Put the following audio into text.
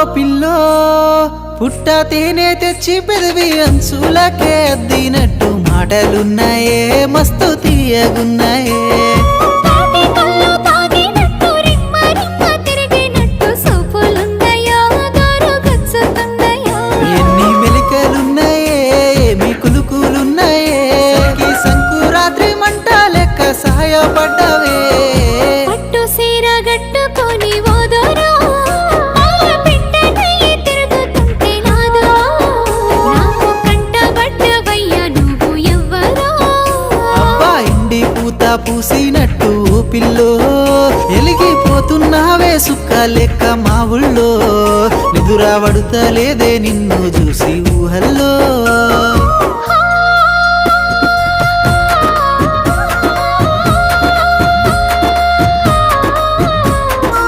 pillow పుట్ట తేనె తెచ్చి పెదవి అంచులకే అద్దినట్టు మాటలున్నాయే మస్తు తీయగున్నాయే ఎన్ని మెలికలున్నాయే ఏమి కులుకులున్నాయే సంకురాత్రి మంట లెక్క సహాయపడ్డవే పట్టు సీర గట్టుకొని పూసినట్టు పిల్లో ఎలిగిపోతున్నావే సుక్క లెక్క మా ఊళ్ళో నిదురా పడుతలేదే నిన్ను చూసి ఊహల్లో